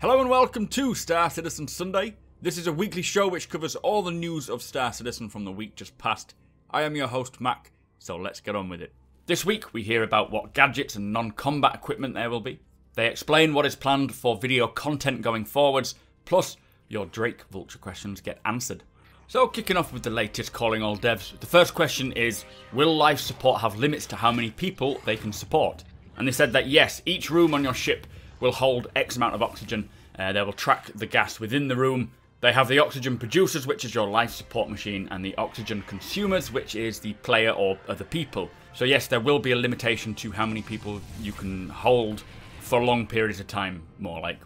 Hello and welcome to Star Citizen Sunday. This is a weekly show which covers all the news of Star Citizen from the week just past. I am your host Mac, so let's get on with it. This week we hear about what gadgets and non-combat equipment there will be. They explain what is planned for video content going forwards, plus your Drake Vulture questions get answered. So kicking off with the latest calling all devs, the first question is, will life support have limits to how many people they can support? And they said that yes, each room on your ship will hold X amount of oxygen. They will track the gas within the room. They have the oxygen producers, which is your life support machine, and the oxygen consumers, which is the player or other people. So yes, there will be a limitation to how many people you can hold for long periods of time, more like.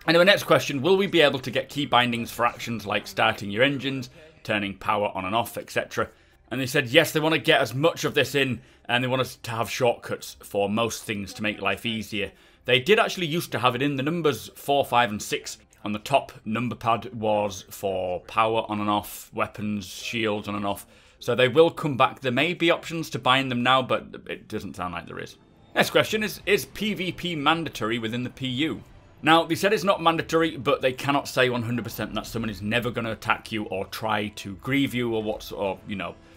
Anyway, next question, will we be able to get key bindings for actions like starting your engines, turning power on and off, etc.? And they said yes, they want to get as much of this in, and they want us to have shortcuts for most things to make life easier. They did actually used to have it in. The numbers 4, 5 and 6 on the top number pad was for power on and off, weapons, shields on and off. So they will come back. There may be options to bind them now, but it doesn't sound like there is. Next question is PvP mandatory within the PU? Now, they said it's not mandatory, but they cannot say 100% that someone is never going to attack you or try to grieve you or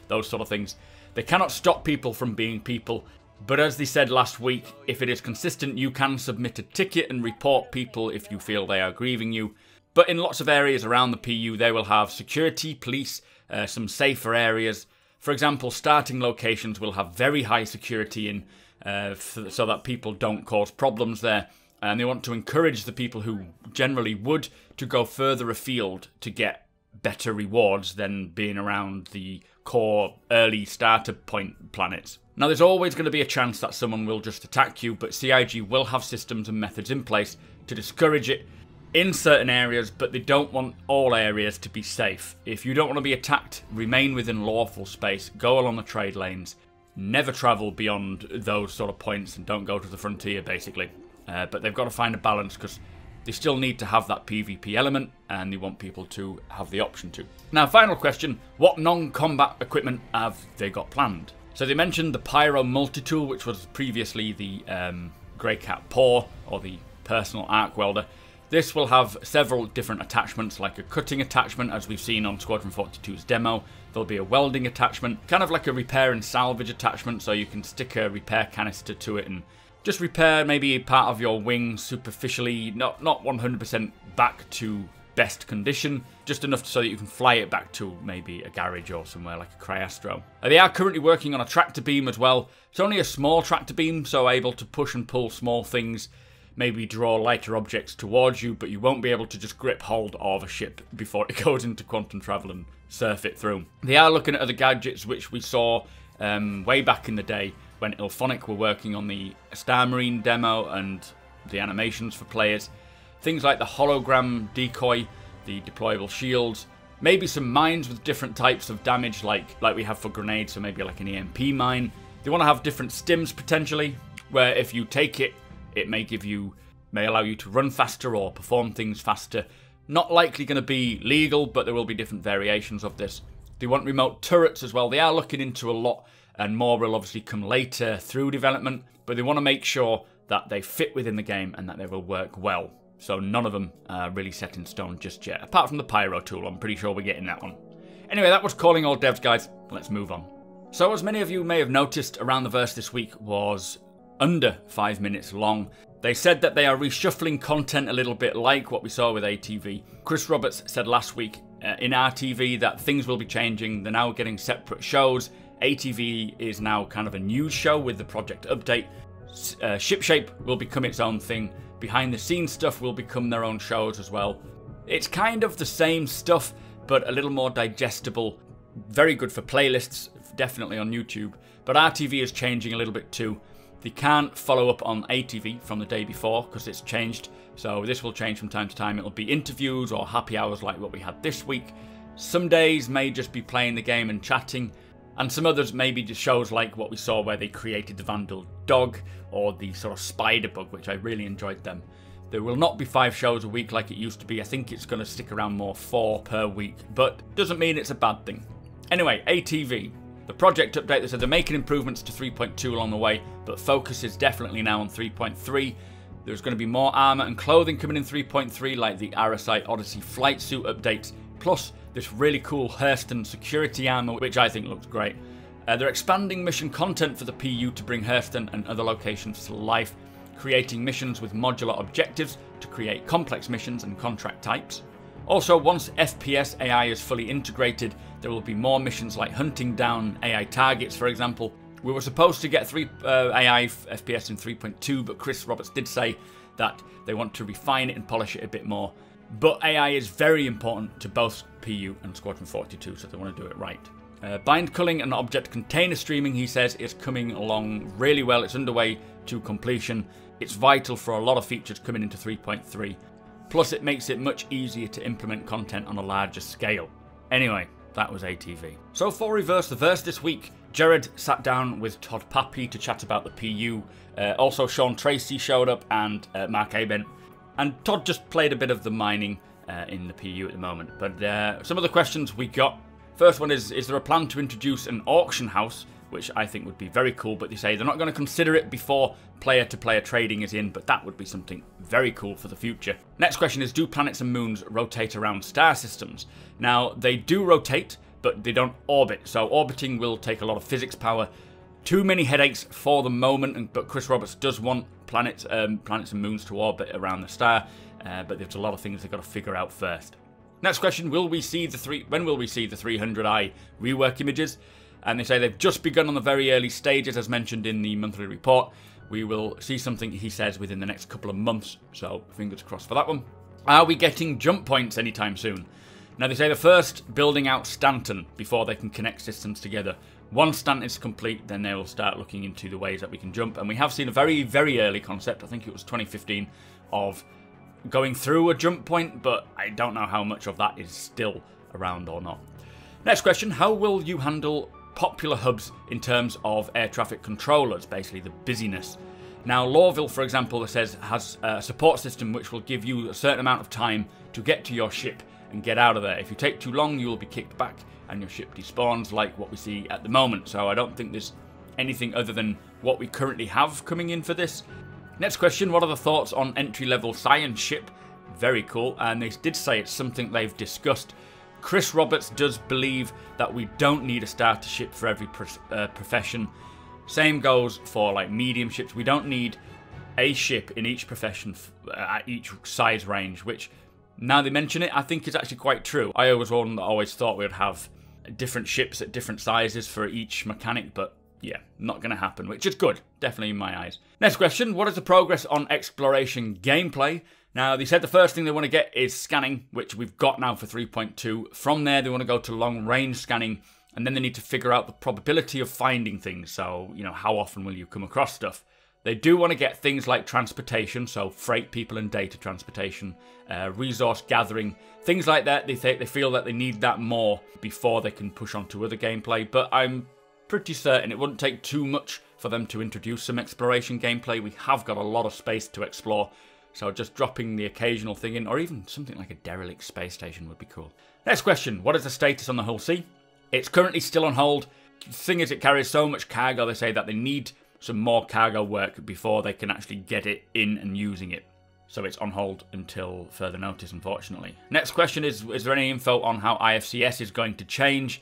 those sort of things. They cannot stop people from being people. But as they said last week, if it is consistent, you can submit a ticket and report people if you feel they are grieving you. But in lots of areas around the PU, they will have security, police, some safer areas. For example, starting locations will have very high security in so that people don't cause problems there. And they want to encourage the people who generally would to go further afield to get better rewards than being around the core early starter point planets. Now, there's always going to be a chance that someone will just attack you, but CIG will have systems and methods in place to discourage it in certain areas, but they don't want all areas to be safe. If you don't want to be attacked, remain within lawful space, go along the trade lanes, never travel beyond those sort of points, and don't go to the frontier, basically. But they've got to find a balance because they still need to have that PvP element, and they want people to have the option to. Now, final question, what non-combat equipment have they got planned? So they mentioned the Pyro multi-tool, which was previously the Grey Cat Paw, or the personal arc welder. This will have several different attachments, like a cutting attachment, as we've seen on Squadron 42's demo. There'll be a welding attachment, kind of like a repair and salvage attachment, so you can stick a repair canister to it and just repair maybe part of your wing superficially, not 100% back to best condition, just enough so that you can fly it back to maybe a garage or somewhere like a Cryastro. They are currently working on a tractor beam as well. It's only a small tractor beam, so able to push and pull small things, maybe draw lighter objects towards you, but you won't be able to just grip hold of a ship before it goes into quantum travel and surf it through. They are looking at other gadgets which we saw way back in the day when Ilphonic were working on the Star Marine demo and the animations for players. Things like the hologram decoy, the deployable shields, maybe some mines with different types of damage like we have for grenades, so maybe like an EMP mine. They want to have different stims potentially, where if you take it, it may allow you to run faster or perform things faster. Not likely going to be legal, but there will be different variations of this. They want remote turrets as well. They are looking into a lot, and more will obviously come later through development, but they want to make sure that they fit within the game and that they will work well. So none of them are really set in stone just yet. Apart from the Pyro tool, I'm pretty sure we're getting that one. Anyway, that was calling all devs, guys. Let's move on. So as many of you may have noticed, Around the Verse this week was under 5 minutes long. They said that they are reshuffling content a little bit like what we saw with ATV. Chris Roberts said last week in RTV that things will be changing. They're now getting separate shows. ATV is now kind of a news show with the project update. Shipshape will become its own thing. Behind the scenes stuff will become their own shows as well. It's kind of the same stuff, but a little more digestible. Very good for playlists, definitely on YouTube. But RTV is changing a little bit too. They can't follow up on ATV from the day before because it's changed. So this will change from time to time. It'll be interviews or happy hours like what we had this week. Some days may just be playing the game and chatting. And some others may be just shows like what we saw where they created the Vandal Dog or the sort of Spider Bug, which I really enjoyed them. There will not be 5 shows a week like it used to be. I think it's going to stick around more 4 per week, but doesn't mean it's a bad thing. Anyway, ATV. The project update, they said they're making improvements to 3.2 along the way, but focus is definitely now on 3.3. There's going to be more armor and clothing coming in 3.3, like the RSI Odyssey flight suit updates, plus this really cool Hurston security armor, which I think looks great. They're expanding mission content for the PU to bring Hurston and other locations to life, creating missions with modular objectives to create complex missions and contract types. Also, once FPS AI is fully integrated, there will be more missions like hunting down AI targets, for example. We were supposed to get AI FPS in 3.2, but Chris Roberts did say that they want to refine it and polish it a bit more. But AI is very important to both PU and Squadron 42, so they want to do it right. Bind culling and object container streaming, he says, is coming along really well. It's underway to completion. It's vital for a lot of features coming into 3.3. Plus, it makes it much easier to implement content on a larger scale. Anyway, that was ATV. So for Reverse the Verse this week, Jared sat down with Todd Pappy to chat about the PU. Also, Sean Tracy showed up and Mark Aben. And Todd just played a bit of the mining in the PU at the moment. But some of the questions we got. First one is there a plan to introduce an auction house, which I think would be very cool, but they say they're not going to consider it before player-to-player trading is in, but that would be something very cool for the future. Next question is, do planets and moons rotate around star systems? Now, they do rotate, but they don't orbit, so orbiting will take a lot of physics power. Too many headaches for the moment, but Chris Roberts does want planets and moons to orbit around the star, but there's a lot of things they've got to figure out first. Next question, when will we see the 300i rework images? And they say they've just begun on the very early stages, as mentioned in the monthly report. We will see something, he says, within the next couple of months, so fingers crossed for that one. Are we getting jump points anytime soon? Now, they say the first building out Stanton before they can connect systems together. Once Stanton is complete, then they will start looking into the ways that we can jump. And we have seen a very, very early concept, I think it was 2015, of going through a jump point, but I don't know how much of that is still around or not. Next question, how will you handle popular hubs in terms of air traffic controllers, basically the busyness? Now, Lawville, for example, says has a support system which will give you a certain amount of time to get to your ship and get out of there. If you take too long, you will be kicked back and your ship despawns, like what we see at the moment. So I don't think there's anything other than what we currently have coming in for this. Next question, what are the thoughts on entry-level science ship? Very cool, and they did say it's something they've discussed. Chris Roberts does believe that we don't need a starter ship for every profession. Same goes for like medium ships. We don't need a ship in each profession at each size range, which now they mention it, I think is actually quite true. I was one that always thought we'd have different ships at different sizes for each mechanic, but yeah, not going to happen, which is good, definitely in my eyes. Next question, what is the progress on exploration gameplay? Now, they said the first thing they want to get is scanning, which we've got now for 3.2. From there, they want to go to long-range scanning, and then they need to figure out the probability of finding things. So, you know, how often will you come across stuff? They do want to get things like transportation, so freight, people and data transportation, resource gathering, things like that. They feel that they need that more before they can push on to other gameplay, but I'm pretty certain it wouldn't take too much for them to introduce some exploration gameplay. We have got a lot of space to explore, so just dropping the occasional thing in, or even something like a derelict space station would be cool. Next question, what is the status on the Hull C? It's currently still on hold. The thing is, it carries so much cargo, they say that they need some more cargo work before they can actually get it in and using it. So it's on hold until further notice, unfortunately. Next question is there any info on how IFCS is going to change?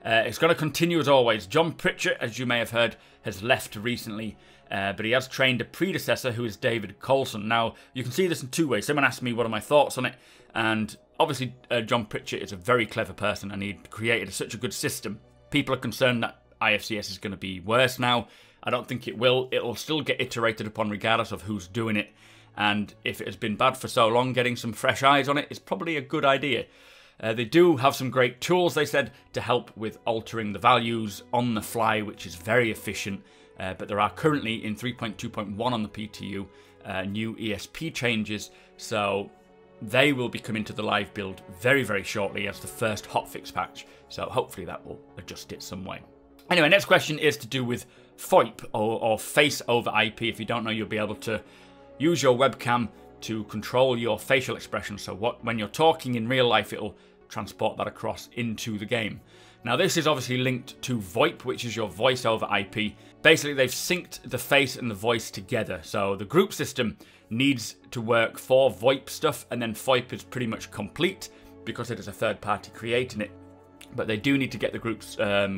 It's going to continue as always. John Pritchett, as you may have heard, has left recently, but he has trained a predecessor who is David Coulson. Now, you can see this in two ways. Someone asked me what are my thoughts on it, and obviously John Pritchett is a very clever person and he created such a good system. People are concerned that IFCS is going to be worse now. I don't think it will. It'll still get iterated upon regardless of who's doing it, and if it has been bad for so long, getting some fresh eyes on it is probably a good idea. They do have some great tools, they said, to help with altering the values on the fly, which is very efficient. But there are currently, in 3.2.1 on the PTU, new ESP changes. So they will be coming to the live build very, very shortly as the first hotfix patch. So hopefully that will adjust it some way. Anyway, next question is to do with FOIP, or Face over IP. If you don't know, you'll be able to use your webcam to control your facial expression, so when you're talking in real life, it'll transport that across into the game. Now this is obviously linked to VoIP, which is your voice over IP. Basically they've synced the face and the voice together. So the group system needs to work for VoIP stuff, and then VoIP is pretty much complete because it is a third party creating it. But they do need to get the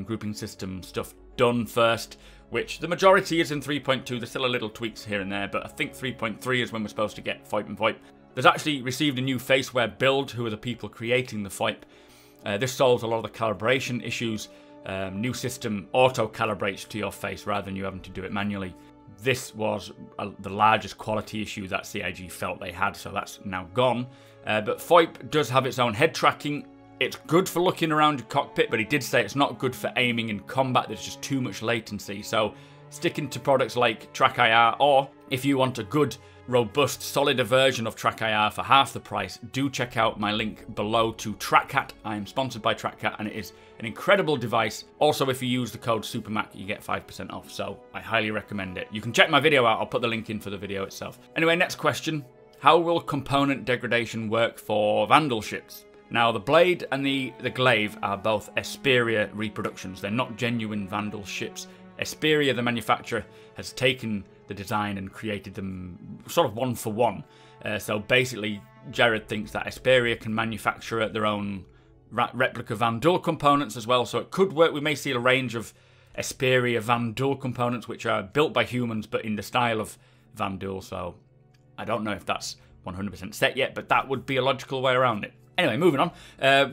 grouping system stuff done first, which the majority is in 3.2. There's still a little tweaks here and there, but I think 3.3 is when we're supposed to get VoIP and VoIP. There's actually received a new faceware build, who are the people creating the VoIP. This solves a lot of the calibration issues. New system auto-calibrates to your face rather than you having to do it manually. This was the largest quality issue that CIG felt they had, so that's now gone. But VoIP does have its own head tracking. It's good for looking around your cockpit, but he did say it's not good for aiming in combat. There's just too much latency. So sticking to products like TrackIR, or if you want a good, robust, solid version of TrackIR for half the price, do check out my link below to TrackCat. I am sponsored by TrackCat, and it is an incredible device. Also, if you use the code SUPERMAC, you get 5% off, so I highly recommend it. You can check my video out. I'll put the link in for the video itself. Anyway, next question. How will component degradation work for Vandal ships? Now, the Blade and the Glaive are both Esperia reproductions. They're not genuine Vandal ships. Esperia, the manufacturer, has taken the design and created them sort of one for one. So basically, Jared thinks that Esperia can manufacture their own replica Vandal components as well. So it could work. We may see a range of Esperia Vandal components which are built by humans but in the style of Vandal. So I don't know if that's 100% set yet, but that would be a logical way around it. Anyway, moving on.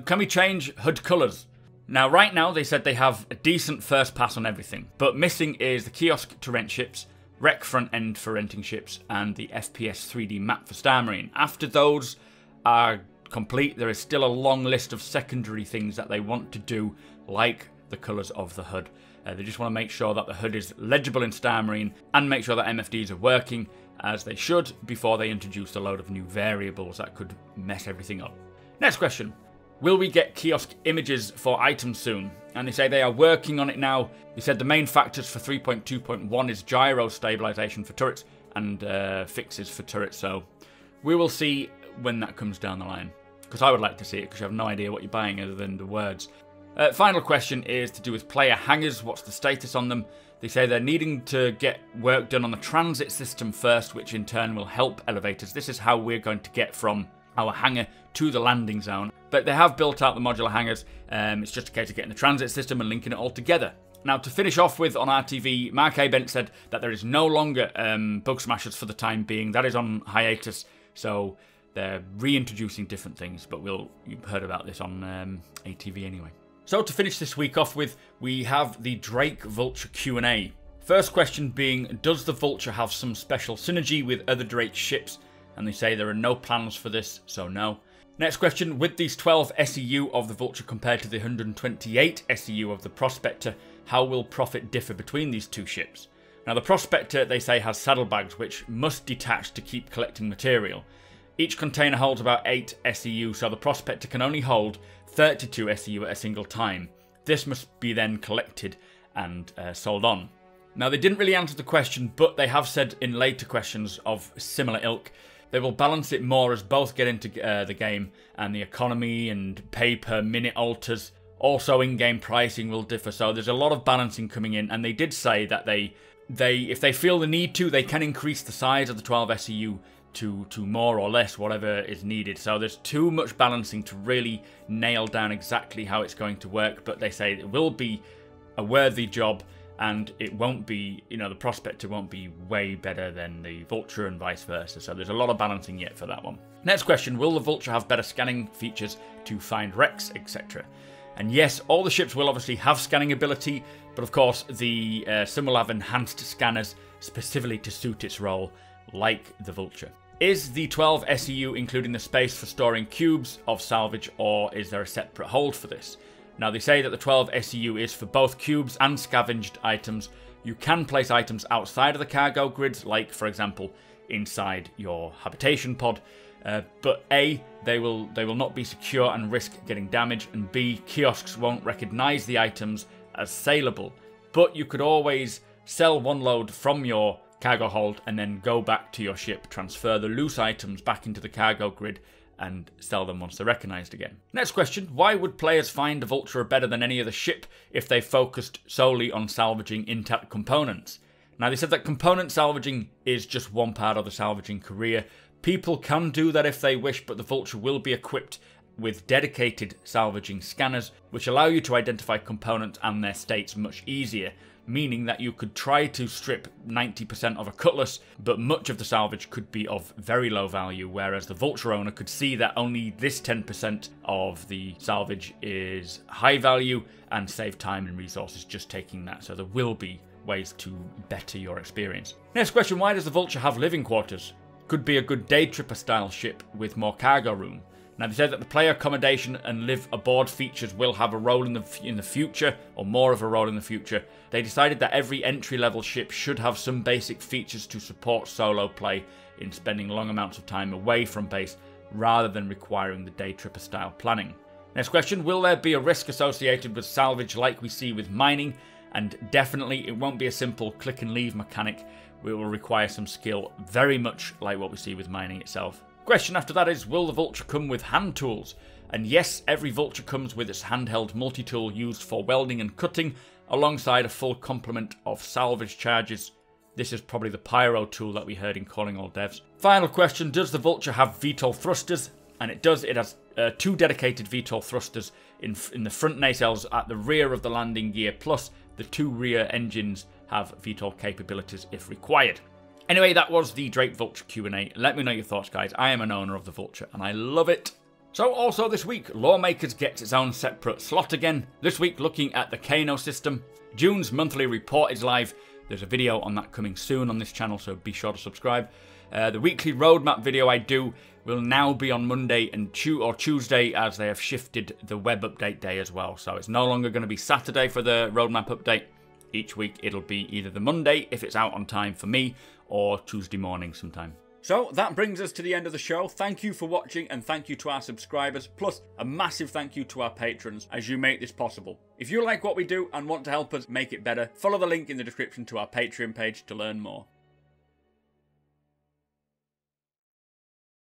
Can we change HUD colours? Now, right now, they said they have a decent first pass on everything, but missing is the kiosk to rent ships, rec front end for renting ships, and the FPS 3D map for Star Marine. After those are complete, there is still a long list of secondary things that they want to do, like the colours of the HUD. They just want to make sure that the HUD is legible in Star Marine and make sure that MFDs are working as they should before they introduce a load of new variables that could mess everything up. Next question. Will we get kiosk images for items soon? And they say they are working on it now. They said the main factors for 3.2.1 is gyro stabilization for turrets and fixes for turrets. So we will see when that comes down the line. Because I would like to see it, because you have no idea what you're buying other than the words. Final question is to do with player hangars. What's the status on them? They say they're needing to get work done on the transit system first, which in turn will help elevators. This is how we're going to get from our hangar to the landing zone. But they have built out the modular hangars. It's just a case of getting the transit system and linking it all together. Now, to finish off with on RTV, Mark A. Bent said that there is no longer Bug Smashers for the time being. That is on hiatus, so they're reintroducing different things. But you've heard about this on ATV anyway. So to finish this week off with, we have the Drake Vulture Q&A. First question being, does the Vulture have some special synergy with other Drake ships? And they say there are no plans for this, so no. Next question, with these 12 SEU of the Vulture compared to the 128 SEU of the Prospector, how will profit differ between these two ships? Now the Prospector, they say, has saddlebags which must detach to keep collecting material. Each container holds about 8 SEU, so the Prospector can only hold 32 SEU at a single time. This must be then collected and sold on. Now they didn't really answer the question, but they have said in later questions of similar ilk, they will balance it more as both get into the game, and the economy and pay per minute alters. Also, in-game pricing will differ, so there's a lot of balancing coming in. And they did say that they if they feel the need to, they can increase the size of the 12 SEU to more or less, whatever is needed. So there's too much balancing to really nail down exactly how it's going to work. But they say it will be a worthy job. And it won't be, the Prospector won't be way better than the Vulture and vice versa. So there's a lot of balancing yet for that one. Next question, will the Vulture have better scanning features to find wrecks, etc.? And yes, all the ships will obviously have scanning ability, but of course some will have enhanced scanners specifically to suit its role, like the Vulture. Is the 12 SEU including the space for storing cubes of salvage, or is there a separate hold for this? Now they say that the 12 SEU is for both cubes and scavenged items. You can place items outside of the cargo grids, like for example inside your habitation pod, but A, they will not be secure and risk getting damaged, and B, kiosks won't recognise the items as saleable. But you could always sell one load from your cargo hold and then go back to your ship, transfer the loose items back into the cargo grid, and sell them once they're recognised again. Next question, why would players find the Vulture better than any other ship if they focused solely on salvaging intact components? Now, they said that component salvaging is just one part of the salvaging career. People can do that if they wish, but the Vulture will be equipped with dedicated salvaging scanners, which allow you to identify components and their states much easier, meaning that you could try to strip 90% of a cutlass, but much of the salvage could be of very low value, whereas the Vulture owner could see that only this 10% of the salvage is high value and save time and resources just taking that. So there will be ways to better your experience. Next question, why does the Vulture have living quarters? Could be a good day tripper style ship with more cargo room. Now, they said that the player accommodation and live aboard features will have a role in the future, or more of a role in the future. They decided that every entry-level ship should have some basic features to support solo play in spending long amounts of time away from base, rather than requiring the day tripper style planning. Next question, will there be a risk associated with salvage like we see with mining? And definitely it won't be a simple click and leave mechanic. It will require some skill, very much like what we see with mining itself. Question after that is, will the Vulture come with hand tools? And yes, every Vulture comes with its handheld multi-tool used for welding and cutting, alongside a full complement of salvage charges. This is probably the pyro tool that we heard in Calling All Devs. Final question, does the Vulture have VTOL thrusters? And it does. It has 2 dedicated VTOL thrusters in the front nacelles at the rear of the landing gear, plus the 2 rear engines have VTOL capabilities if required. Anyway, that was the Drake Vulture Q&A. Let me know your thoughts, guys. I am an owner of the Vulture, and I love it. So, also this week, Lawmakers gets its own separate slot again. This week, looking at the Kano system. June's monthly report is live. There's a video on that coming soon on this channel, so be sure to subscribe. The weekly roadmap video I do will now be on Monday and Tuesday, as they have shifted the web update day as well. So it's no longer going to be Saturday for the roadmap update. Each week it'll be either the Monday, if it's out on time for me, or Tuesday morning sometime. So that brings us to the end of the show. Thank you for watching, and thank you to our subscribers, plus a massive thank you to our patrons as you make this possible. If you like what we do and want to help us make it better, follow the link in the description to our Patreon page to learn more.